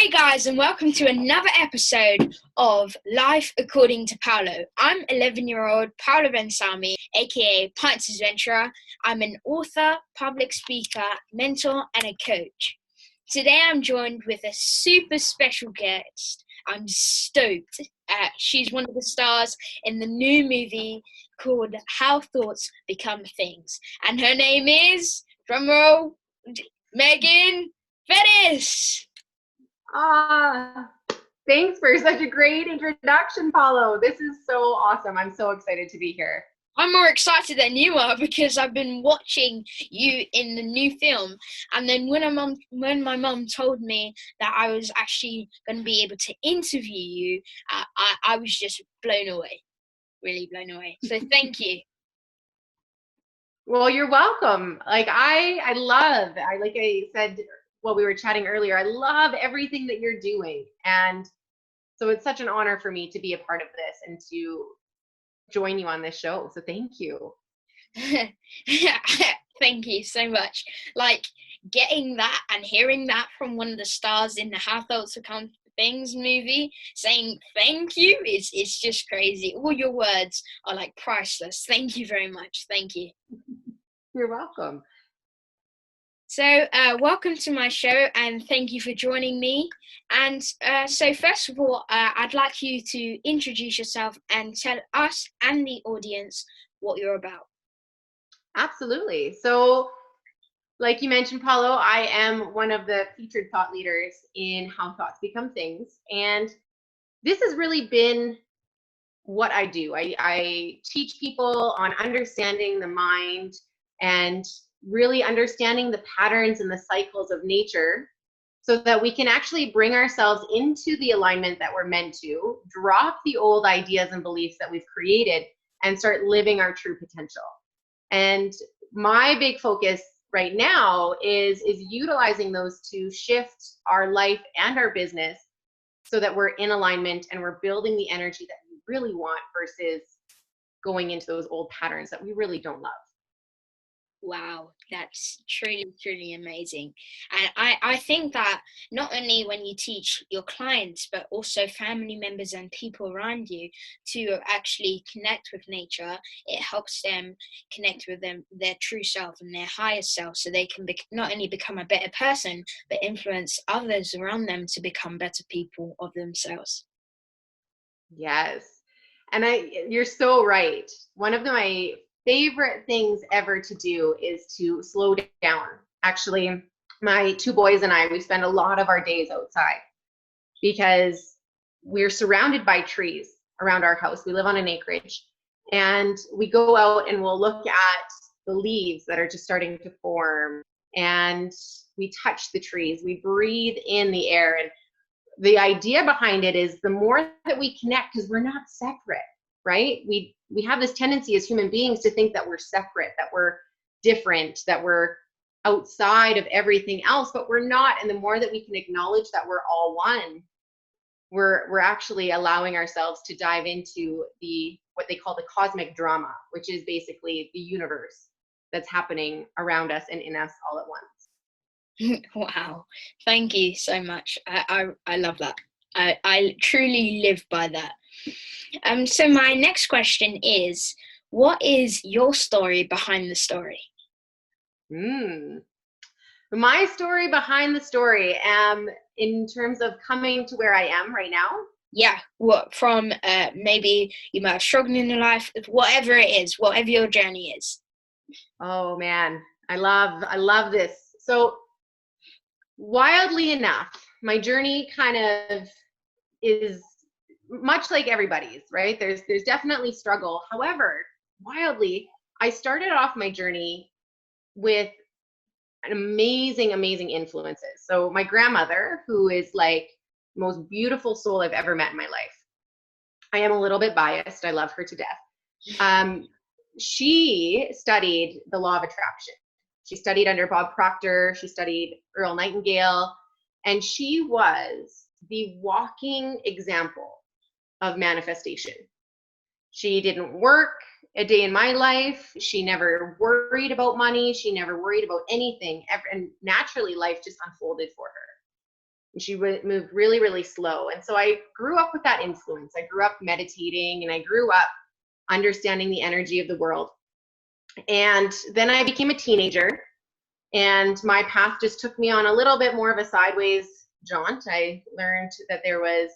Hey guys, and welcome to another episode of Life According to Paolo. I'm 11-year-old Paolo Salmi, aka Pints Adventurer. I'm an author, public speaker, mentor, and a coach. Today I'm joined with a super special guest. I'm stoked. She's one of the stars in the new movie called How Thoughts Become Things. And her name is, drumroll, Meagen Fettes. Thanks for such a great introduction, Paolo. This is so awesome. I'm so excited to be here. I'm more excited than you are because I've been watching you in the new film, and then when my mum told me that I was actually going to be able to interview you, I was just blown away, really blown away. So thank you. Well, you're welcome. Like I said while we were chatting earlier, I love everything that you're doing, and so it's such an honor for me to be a part of this and to join you on this show. So thank you. Thank you so much. Like getting that and hearing that from one of the stars in the How Thoughts Become Things movie saying thank you it's just crazy. All your words are like priceless. Thank you very much. Thank you. You're welcome. So welcome to my show and thank you for joining me. And so first of all, I'd like you to introduce yourself and tell us and the audience what you're about. Absolutely. So like you mentioned, Paolo, I am one of the featured thought leaders in How Thoughts Become Things. And this has really been what I do. I teach people on understanding the mind and really understanding the patterns and the cycles of nature so that we can actually bring ourselves into the alignment that we're meant to, drop the old ideas and beliefs that we've created, and start living our true potential. And my big focus right now is utilizing those to shift our life and our business so that we're in alignment and we're building the energy that we really want versus going into those old patterns that we really don't love. Wow, that's truly, truly amazing. And I think that not only when you teach your clients, but also family members and people around you to actually connect with nature, it helps them connect with their true self and their higher self so they can not only become a better person, but influence others around them to become better people of themselves. Yes. And you're so right. One of my favorite things ever to do is to slow down. Actually, my two boys and I, we spend a lot of our days outside because we're surrounded by trees around our house. We live on an acreage, and we go out and we'll look at the leaves that are just starting to form, and we touch the trees, we breathe in the air. And the idea behind it is the more that we connect, because we're not separate, right? We have this tendency as human beings to think that we're separate, that we're different, that we're outside of everything else, but we're not. And the more that we can acknowledge that we're all one, we're actually allowing ourselves to dive into what they call the cosmic drama, which is basically the universe that's happening around us and in us all at once. Wow, thank you so much. I love that. I truly live by that. So my next question is, what is your story behind the story? My story behind the story, in terms of coming to where I am right now. Yeah, what from maybe you might have struggled in your life, whatever it is, whatever your journey is. Oh man, I love this. So wildly enough, my journey kind of is much like everybody's, right? There's definitely struggle. However, wildly, I started off my journey with an amazing influences. So my grandmother, who is like the most beautiful soul I've ever met in my life. I am a little bit biased. I love her to death. She studied the law of attraction. She studied under Bob Proctor. She studied Earl Nightingale. And she was the walking example of manifestation. She didn't work a day in my life. She never worried about money. She never worried about anything. And naturally, life just unfolded for her. and she moved really, really slow. And so I grew up with that influence. I grew up meditating, and I grew up understanding the energy of the world. And then I became a teenager, and my path just took me on a little bit more of a sideways jaunt. I learned that there was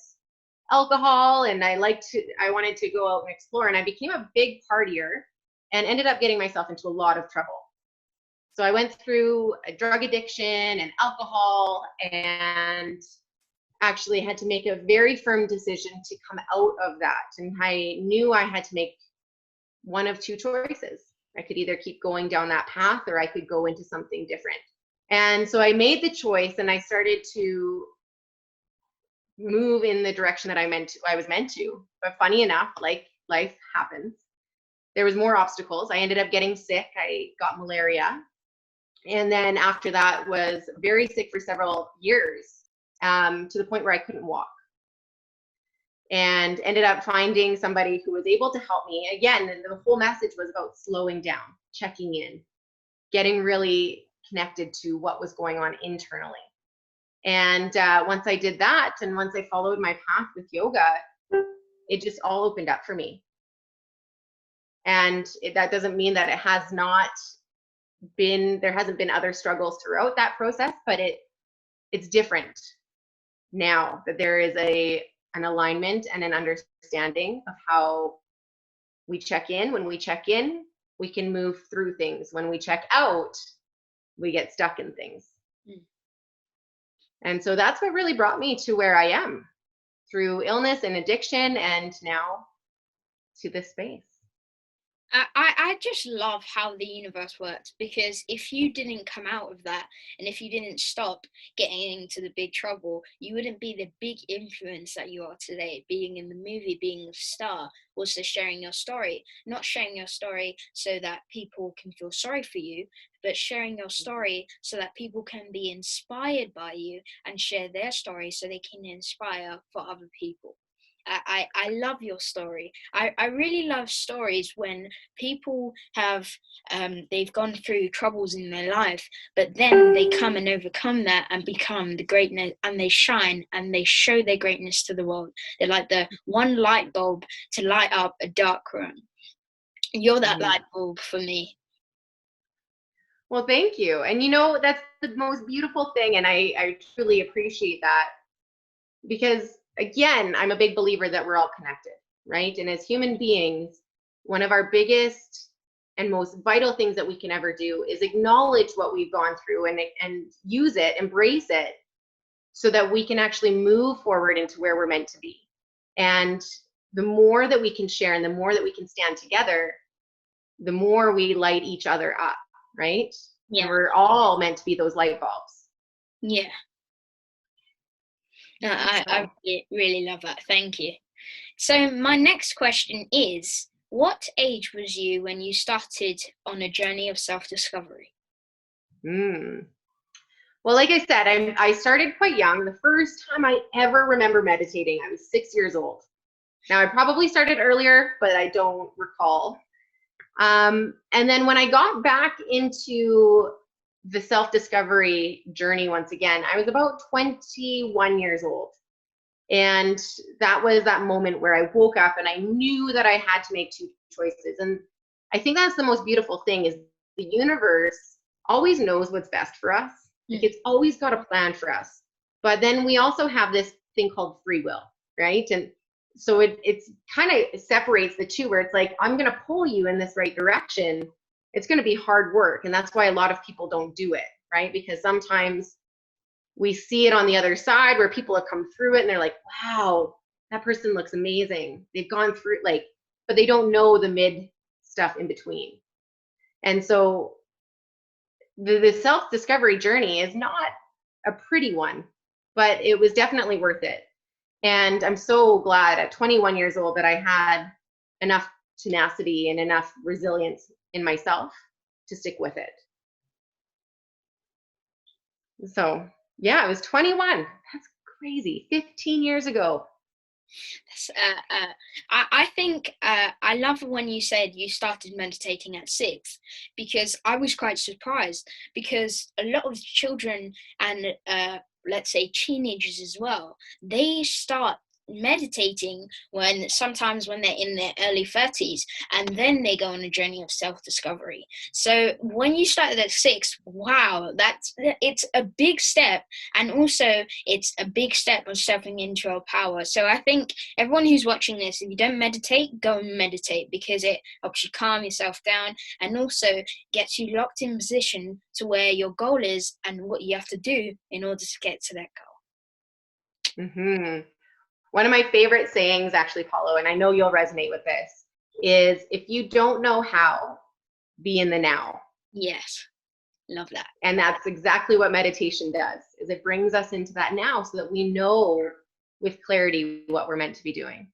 alcohol, and I wanted to go out and explore, and I became a big partier and ended up getting myself into a lot of trouble. So I went through a drug addiction and alcohol, and actually had to make a very firm decision to come out of that. And I knew I had to make one of two choices. I could either keep going down that path, or I could go into something different. And so I made the choice, and I started to move in the direction that I was meant to. But funny enough, like life happens, there was more obstacles. I ended up getting sick. I got malaria. And then after that was very sick for several years, to the point where I couldn't walk. And ended up finding somebody who was able to help me. Again, the whole message was about slowing down, checking in, getting really connected to what was going on internally. And once I did that, and once I followed my path with yoga, it just all opened up for me. And that doesn't mean that it has not been, there hasn't been other struggles throughout that process, but it's different now that there is an alignment and an understanding of how we check in. When we check in, we can move through things. When we check out, we get stuck in things. And so that's what really brought me to where I am, through illness and addiction, and now to this space. I just love how the universe works, because if you didn't come out of that, and if you didn't stop getting into the big trouble, you wouldn't be the big influence that you are today. Being in the movie, being a star, also sharing your story. Not sharing your story so that people can feel sorry for you, but sharing your story so that people can be inspired by you and share their story so they can inspire for other people. I love your story. I really love stories when people have they've gone through troubles in their life, but then they come and overcome that and become the greatness, and they shine and they show their greatness to the world. They're like the one light bulb to light up a dark room. You're that light bulb for me. Well, thank you. And that's the most beautiful thing, and I truly appreciate that, because again, I'm a big believer that we're all connected, right? And as human beings, one of our biggest and most vital things that we can ever do is acknowledge what we've gone through and use it, embrace it, so that we can actually move forward into where we're meant to be. And the more that we can share and the more that we can stand together, the more we light each other up, right? Yeah. And we're all meant to be those light bulbs. Yeah. No, I really love that. Thank you. So my next question is, what age was you when you started on a journey of self-discovery? Well, like I said, I started quite young. The first time I ever remember meditating, I was 6 years old. Now, I probably started earlier, but I don't recall. And then when I got back into the self-discovery journey once again, I was about 21 years old. And that was that moment where I woke up and I knew that I had to make two choices. And I think that's the most beautiful thing, is the universe always knows what's best for us. Like, it's always got a plan for us. But then we also have this thing called free will, right? And so it's kind of separates the two, where it's like, I'm going to pull you in this right direction. It's going to be hard work. And that's why a lot of people don't do it, right? Because sometimes we see it on the other side where people have come through it and they're like, wow, that person looks amazing. They've gone through but they don't know the mid stuff in between. And so the self-discovery journey is not a pretty one, but it was definitely worth it. And I'm so glad at 21 years old that I had enough tenacity and enough resilience in myself to stick with it. So yeah, I was 21. That's crazy. 15 years ago. I think I love when you said you started meditating at 6, because I was quite surprised, because a lot of children and let's say teenagers as well, they start meditating sometimes when they're in their early 30s, and then they go on a journey of self-discovery. So when you started at 6, wow, it's a big step, and also it's a big step of stepping into your power. So I think everyone who's watching this, if you don't meditate, go and meditate, because it helps you calm yourself down and also gets you locked in position to where your goal is and what you have to do in order to get to that goal. Mm-hmm. One of my favorite sayings, actually, Paolo, and I know you'll resonate with this, is if you don't know how, be in the now. Yes, love that. And that's exactly what meditation does, is it brings us into that now so that we know with clarity what we're meant to be doing.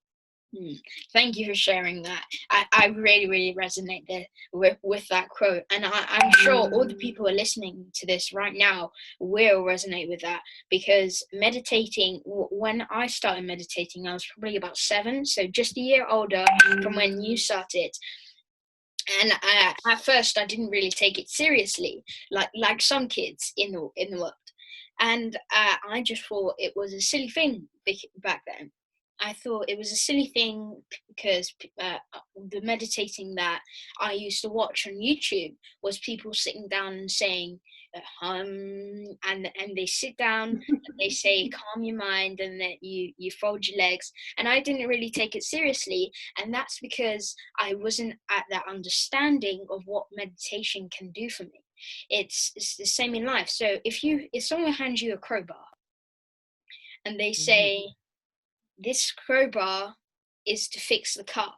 Thank you for sharing that. I really, really resonate with that quote. And I'm sure all the people who are listening to this right now will resonate with that, because meditating, when I started meditating, I was probably about 7, so just a year older from when you started. And at first, I didn't really take it seriously, like some kids in the world. And I just thought it was a silly thing back then. I thought it was a silly thing because the meditating that I used to watch on YouTube was people sitting down and saying and they sit down and they say calm your mind, and that you fold your legs, and I didn't really take it seriously. And that's because I wasn't at that understanding of what meditation can do for me. It's the same in life. So if someone hands you a crowbar and they say, this crowbar is to fix the car,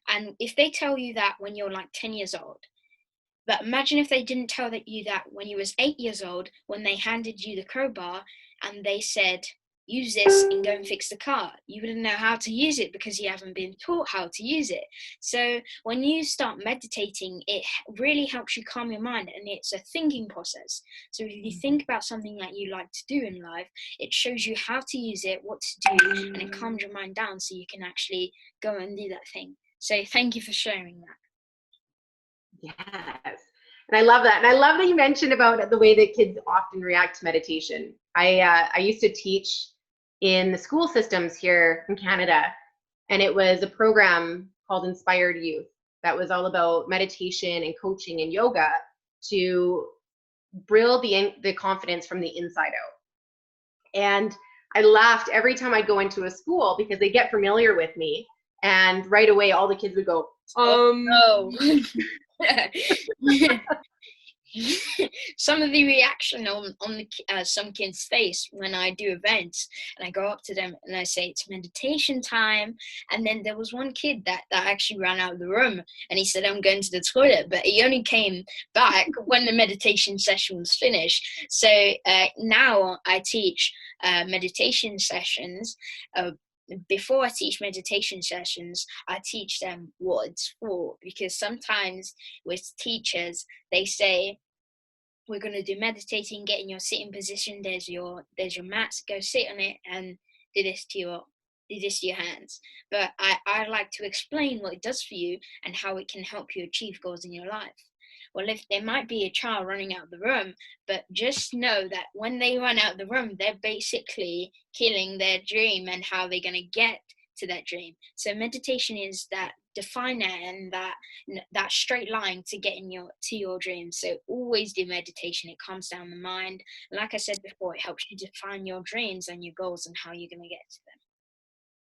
and if they tell you that when you're like 10 years old, but imagine if they didn't tell you that when you was 8 years old, when they handed you the crowbar and they said, use this and go and fix the car. You wouldn't know how to use it because you haven't been taught how to use it. So when you start meditating, it really helps you calm your mind, and it's a thinking process. So if you think about something that you like to do in life, it shows you how to use it, what to do, and it calms your mind down so you can actually go and do that thing. So thank you for sharing that. Yes. And I love that. And I love that you mentioned about the way that kids often react to meditation. I used to teach in the school systems here in Canada, and it was a program called Inspired Youth that was all about meditation and coaching and yoga to build the confidence from the inside out. And I laughed every time I'd go into a school because they get familiar with me, and right away all the kids would go, no. Some of the reaction on some kids' face when I do events and I go up to them and I say it's meditation time, and then there was one kid that actually ran out of the room and he said, I'm going to the toilet, but he only came back when the meditation session was finished. So now I teach meditation sessions. Before I teach meditation sessions, I teach them what it's for, because sometimes with teachers, they say, we're going to do meditating, get in your sitting position, there's your mats, go sit on it and do this to your hands. But I like to explain what it does for you and how it can help you achieve goals in your life. Well, if there might be a child running out of the room, but just know that when they run out of the room, they're basically killing their dream and how they're going to get to that dream. So meditation is that definer and that straight line to getting to your dreams. So always do meditation. It calms down the mind. And like I said before, it helps you define your dreams and your goals and how you're going to get to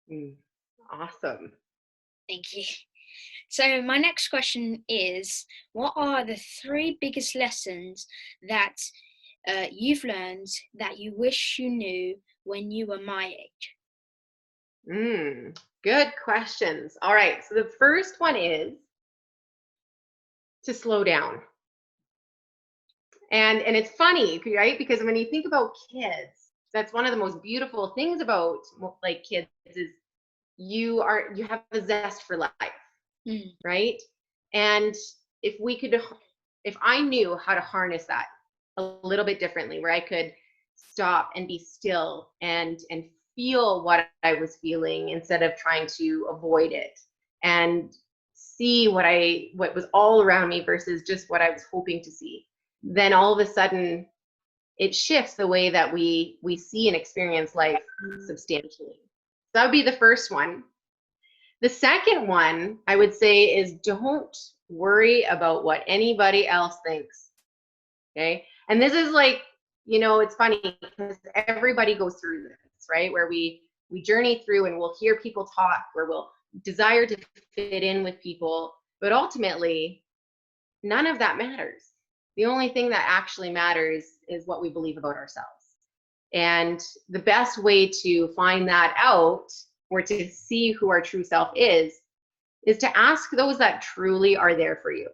them. Awesome. Thank you. So my next question is, what are the 3 biggest lessons that you've learned that you wish you knew when you were my age? Good questions. All right. So the first one is to slow down. And it's funny, right? Because when you think about kids, that's one of the most beautiful things about like kids is you have a zest for life. Right? And if I knew how to harness that a little bit differently, where I could stop and be still and feel what I was feeling instead of trying to avoid it, and see what was all around me versus just what I was hoping to see, then all of a sudden it shifts the way that we see and experience life substantially. So that would be the first one. The second one I would say is don't worry about what anybody else thinks. Okay. And this is like, it's funny because everybody goes through this, right? Where we journey through and we'll hear people talk, where we'll desire to fit in with people, but ultimately none of that matters. The only thing that actually matters is what we believe about ourselves. And the best way to find that out, or to see who our true self is to ask those that truly are there for you.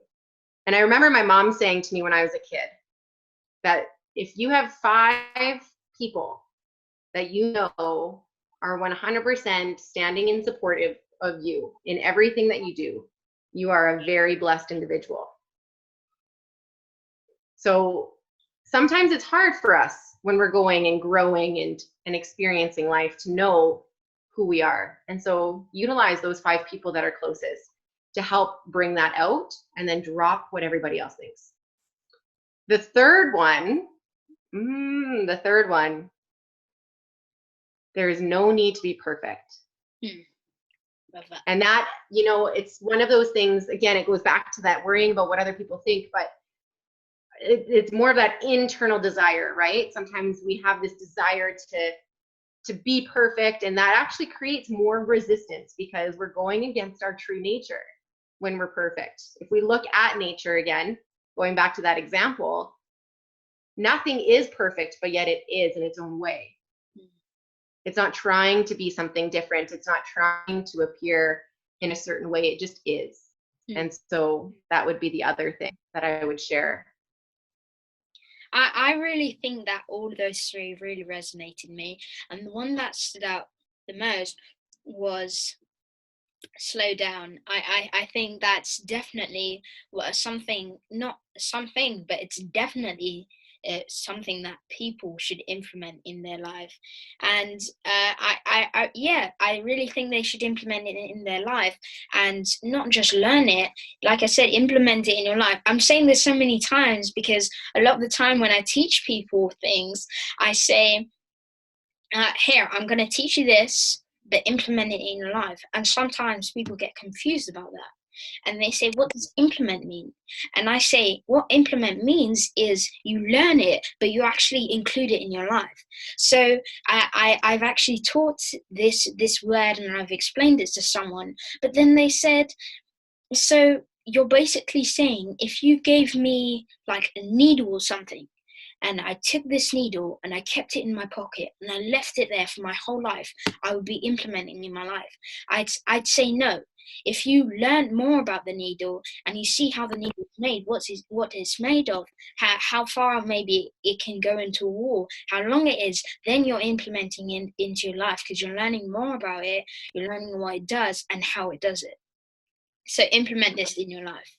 And I remember my mom saying to me when I was a kid that if you have 5 people that you know are 100% standing in support of you in everything that you do, you are a very blessed individual. So sometimes it's hard for us when we're going and growing and experiencing life to know who we are. And so utilize those 5 people that are closest to help bring that out, and then drop what everybody else thinks. The third one, there is no need to be perfect. Love that. And that, it's one of those things, again, it goes back to that worrying about what other people think, but it's more of that internal desire, right? Sometimes we have this desire to be perfect, and that actually creates more resistance because we're going against our true nature when we're perfect. If we look at nature again, going back to that example, nothing is perfect, but yet it is in its own way. It's not trying to be something different. It's not trying to appear in a certain way. It just is. And so that would be the other thing that I would share. I really think that all of those 3 really resonated with me. And the one that stood out the most was slow down. I think that's definitely something, not something, but it's definitely something that people should implement in their life. And I really think they should implement it in their life, and not just learn it. Like I said, implement it in your life. I'm saying this so many times because a lot of the time when I teach people things, I say, here, I'm going to teach you this, but implement it in your life. And sometimes people get confused about that. And they say, what does implement mean? And I say, what implement means is you learn it, but you actually include it in your life. So I've actually taught this word, and I've explained it to someone, but then they said, so you're basically saying if you gave me like a needle or something, and I took this needle and I kept it in my pocket and I left it there for my whole life, I would be implementing in my life. I'd say no. If you learn more about the needle and you see how the needle is made, what it's made of, how far maybe it can go into a wall, how long it is, then you're implementing into your life because you're learning more about it, you're learning what it does and how it does it. So implement this in your life.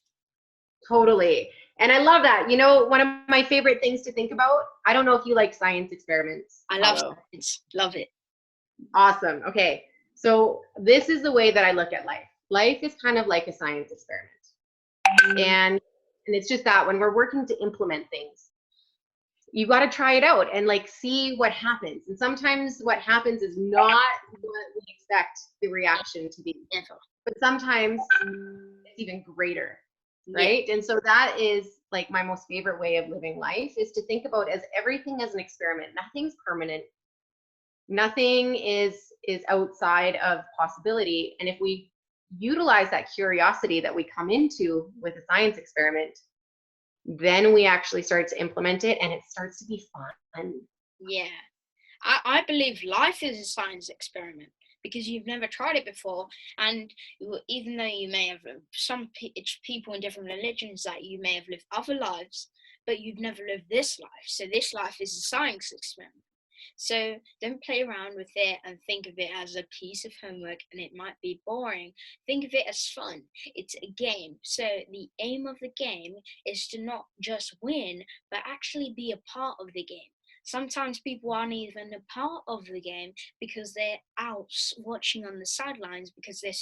Totally. And I love that. One of my favorite things to think about, I don't know if you like science experiments. I love science. Love it. Awesome. Okay. So this is the way that I look at life. Life is kind of like a science experiment. And it's just that when we're working to implement things, you got to try it out and see what happens. And sometimes what happens is not what we expect the reaction to be. But sometimes it's even greater. Right. And so that is my most favorite way of living life, is to think about everything as an experiment. Nothing's permanent. Nothing is outside of possibility. And if we utilize that curiosity that we come into with a science experiment, then we actually start to implement it, and it starts to be fun. Yeah. I believe life is a science experiment, because you've never tried it before. And even though you may have some people in different religions that you may have lived other lives, but you've never lived this life. So this life is a science experiment. So don't play around with it and think of it as a piece of homework and it might be boring. Think of it as fun. It's a game. So the aim of the game is to not just win, but actually be a part of the game. Sometimes people aren't even a part of the game because they're out watching on the sidelines because they're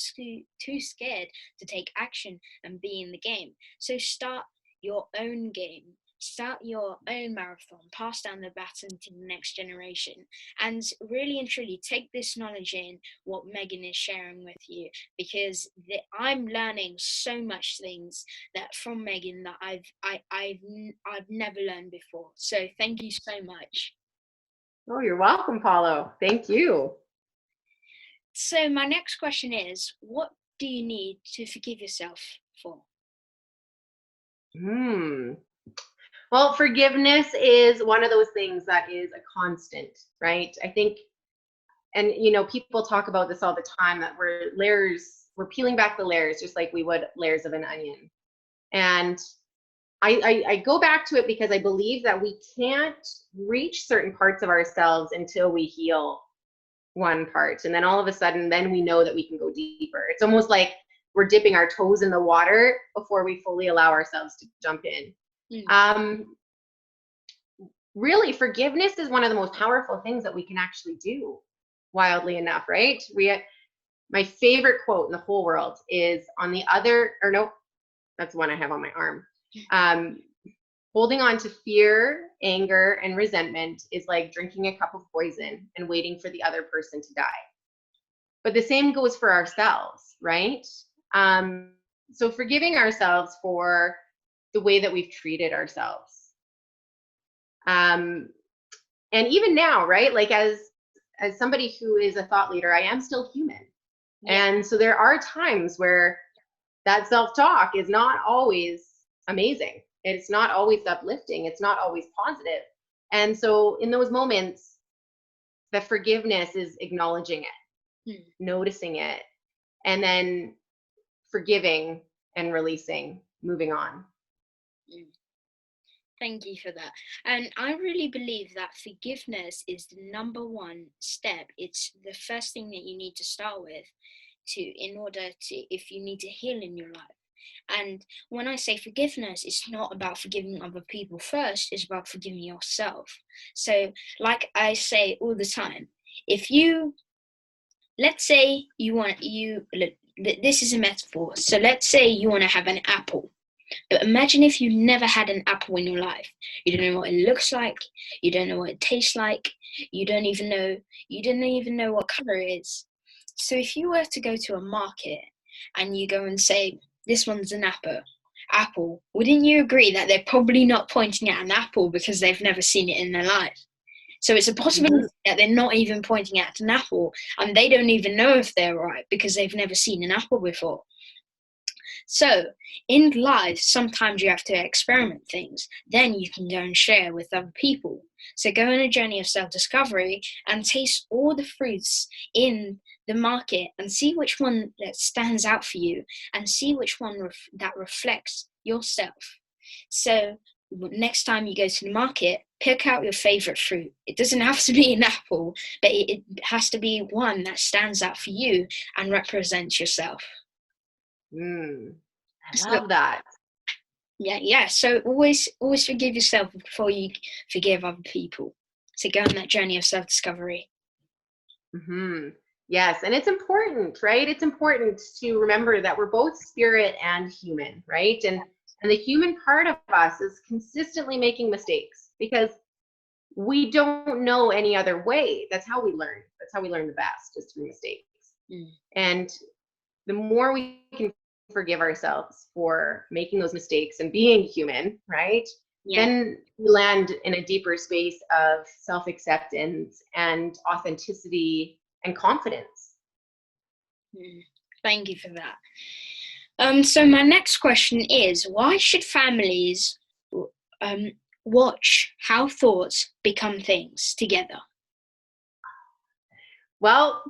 too scared to take action and be in the game. So start your own game. start your own marathon, pass down the baton to the next generation, and really and truly take this knowledge in what Meagen is sharing with you, because I'm learning so much things that from Meagen that I've never learned before. So thank you so much. Oh, you're welcome, Paolo. Thank you. So my next question is, what do you need to forgive yourself for? Well, forgiveness is one of those things that is a constant, right? I think, and people talk about this all the time, that we're peeling back the layers just like we would layers of an onion. And I go back to it because I believe that we can't reach certain parts of ourselves until we heal one part. And then all of a sudden, then we know that we can go deeper. It's almost like we're dipping our toes in the water before we fully allow ourselves to jump in. Really, forgiveness is one of the most powerful things that we can actually do, wildly enough, right? My favorite quote in the whole world is that's one I have on my arm. Holding on to fear, anger, and resentment is like drinking a cup of poison and waiting for the other person to die. But the same goes for ourselves, right? So forgiving ourselves for the way that we've treated ourselves. And even now, right? Like as somebody who is a thought leader, I am still human. Yeah. And so there are times where that self-talk is not always amazing. It's not always uplifting. It's not always positive. And so in those moments, the forgiveness is acknowledging it, noticing it, and then forgiving and releasing, moving on. Thank you for that. And I really believe that forgiveness is the number one step. It's the first thing that you need to start with in order to, if you need to heal in your life. And when I say forgiveness, it's not about forgiving other people first, it's about forgiving yourself. So like I say all the time, let's say this is a metaphor. So let's say you want to have an apple. But imagine if you never had an apple in your life. You don't know what it looks like. You don't know what it tastes like. You don't even know what color it is. So if you were to go to a market and you go and say, this one's an apple, wouldn't you agree that they're probably not pointing at an apple because they've never seen it in their life? So it's a possibility that they're not even pointing at an apple and they don't even know if they're right because they've never seen an apple before. So in life, sometimes you have to experiment things. Then you can go and share with other people. So go on a journey of self-discovery and taste all the fruits in the market and see which one that stands out for you and see which one that reflects yourself. So next time you go to the market, pick out your favorite fruit. It doesn't have to be an apple, but it has to be one that stands out for you and represents yourself. I love that. Yeah. So always forgive yourself before you forgive other people. So go on that journey of self-discovery. Yes, and it's important, right? It's important to remember that we're both spirit and human, right? And the human part of us is consistently making mistakes because we don't know any other way. That's how we learn. That's how we learn the best, is through mistakes. And the more we can forgive ourselves for making those mistakes and being human, right? Yeah. Then we land in a deeper space of self-acceptance and authenticity and confidence. Thank you for that. So my next question is, why should families watch how thoughts become things together? Well,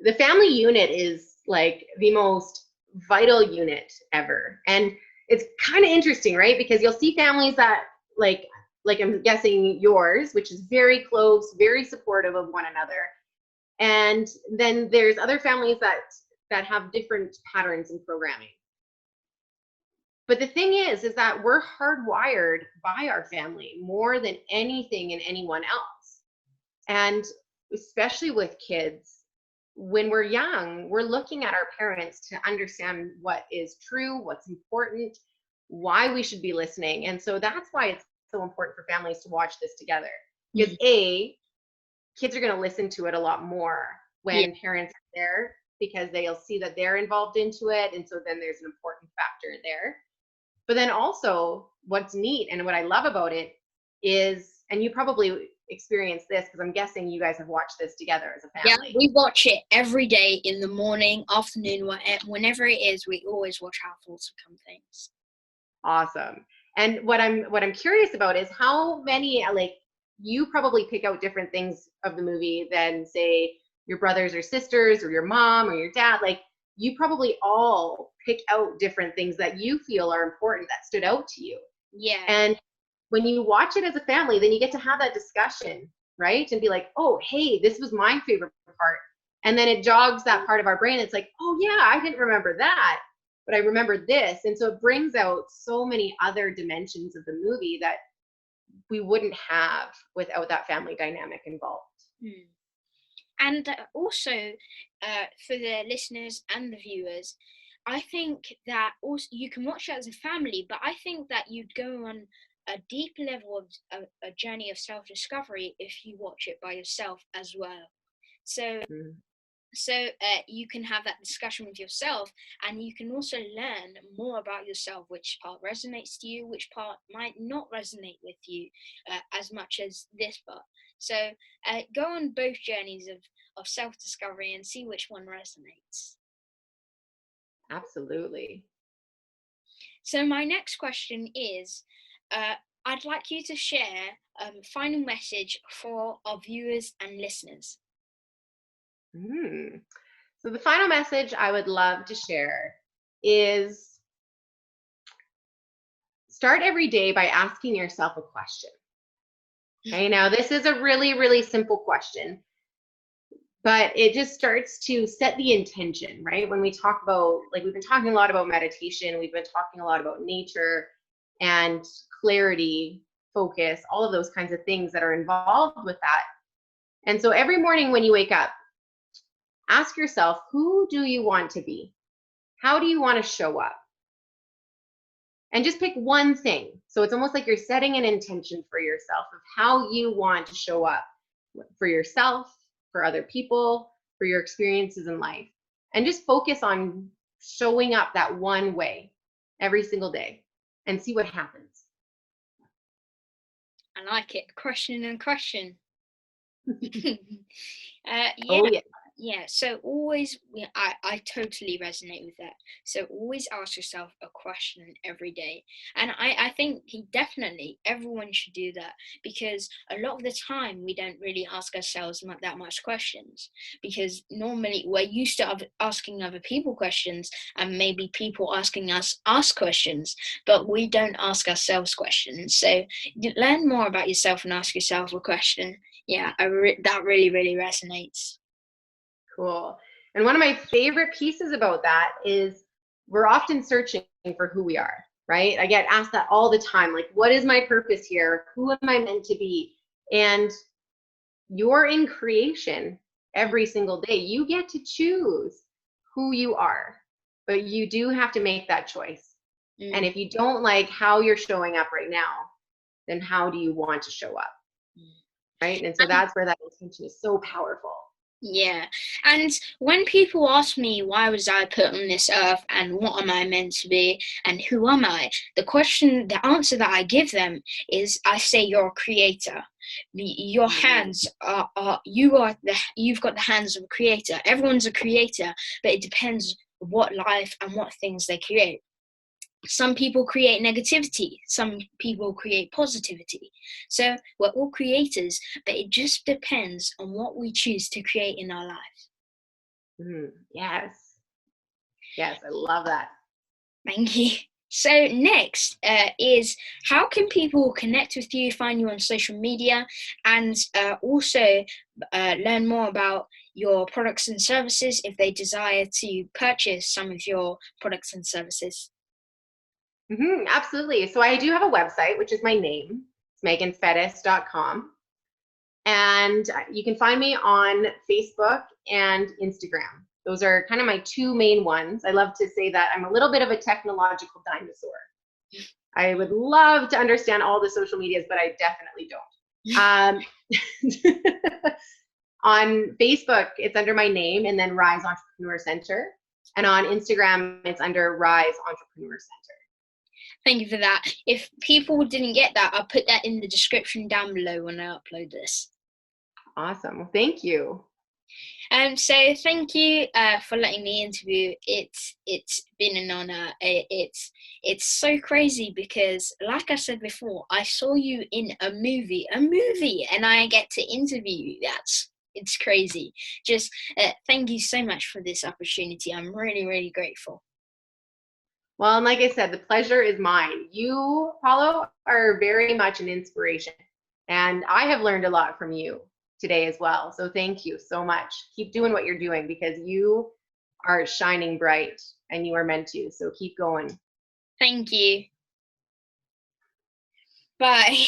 the family unit is like the most vital unit ever. And it's kind of interesting, right? Because you'll see families that like I'm guessing yours, which is very close, very supportive of one another. And then there's other families that have different patterns in programming. But the thing is that we're hardwired by our family more than anything and anyone else. And especially with kids, when we're young, we're looking at our parents to understand what is true, what's important, why we should be listening. And so that's why it's so important for families to watch this together. Because kids are going to listen to it a lot more when parents are there, because they'll see that they're involved into it. And so then there's an important factor there. But then also what's neat and what I love about it is, and you probably experienced this because I'm guessing you guys have watched this together as a family. Yeah, we watch it every day, in the morning, afternoon, whenever it is. We always watch How Thoughts Become Things. Awesome. And what I'm curious about is how many, like, you probably pick out different things of the movie than, say, your brothers or sisters or your mom or your dad. Like, you probably all pick out different things that you feel are important, that stood out to you. Yeah. And when you watch it as a family, then you get to have that discussion, right? And be like, oh, hey, this was my favorite part. And then it jogs that part of our brain. It's like, oh yeah, I didn't remember that, but I remember this. And so it brings out so many other dimensions of the movie that we wouldn't have without that family dynamic involved. And also, for the listeners and the viewers, I think that also you can watch it as a family, but I think that you'd go on a deep level of a journey of self-discovery if you watch it by yourself as well. So you can have that discussion with yourself, and you can also learn more about yourself, which part resonates to you, which part might not resonate with you as much as this part. So go on both journeys of self-discovery and see which one resonates. Absolutely. So my next question is, I'd like you to share a final message for our viewers and listeners. So the final message I would love to share is, start every day by asking yourself a question. Okay, now this is a really, really simple question, but it just starts to set the intention, right? When we talk about, like, we've been talking a lot about meditation, we've been talking a lot about nature and clarity, focus, all of those kinds of things that are involved with that. And so every morning when you wake up, ask yourself, who do you want to be? How do you want to show up? And just pick one thing. So it's almost like you're setting an intention for yourself of how you want to show up for yourself, for other people, for your experiences in life. And just focus on showing up that one way every single day and see what happens. I like it. Question and question. Oh, yeah. Yeah, so always, I totally resonate with that. So always ask yourself a question every day. And I think definitely everyone should do that, because a lot of the time we don't really ask ourselves that much questions, because normally we're used to asking other people questions, and maybe people asking us questions, but we don't ask ourselves questions. So learn more about yourself and ask yourself a question. Yeah, that really, really resonates. Cool. And one of my favorite pieces about that is we're often searching for who we are, right? I get asked that all the time, like, what is my purpose here? Who am I meant to be? And you're in creation every single day. You get to choose who you are, but you do have to make that choice. And if you don't like how you're showing up right now, then how do you want to show up? Right? And so that's where that intention is so powerful. Yeah, and when people ask me why was I put on this earth and what am I meant to be and who am I, the answer that I give them is, I say you're a creator. Your hands you've got the hands of a creator. Everyone's a creator, but it depends what life and what things they create. Some people create negativity, some people create positivity. So we're all creators, but it just depends on what we choose to create in our life. Yes, I love that. Thank you. So next is, how can people connect with you, find you on social media, and also learn more about your products and services if they desire to purchase some of your products and services? Absolutely. So I do have a website, which is my name. It's meagenfettes.com. And you can find me on Facebook and Instagram. Those are kind of my two main ones. I love to say that I'm a little bit of a technological dinosaur. I would love to understand all the social medias, but I definitely don't. On Facebook, it's under my name and then Rise Entrepreneur Center. And on Instagram, it's under Rise Entrepreneur Center. Thank you for that. If people didn't get that, I'll put that in the description down below when I upload this. Awesome. Well, thank you. So thank you for letting me interview. It's been an honor. It's so crazy because, like I said before, I saw you in a movie, and I get to interview you. It's crazy. Just thank you so much for this opportunity. I'm really, really grateful. Well, and like I said, the pleasure is mine. You, Paolo, are very much an inspiration, and I have learned a lot from you today as well. So thank you so much. Keep doing what you're doing because you are shining bright and you are meant to. So keep going. Thank you. Bye.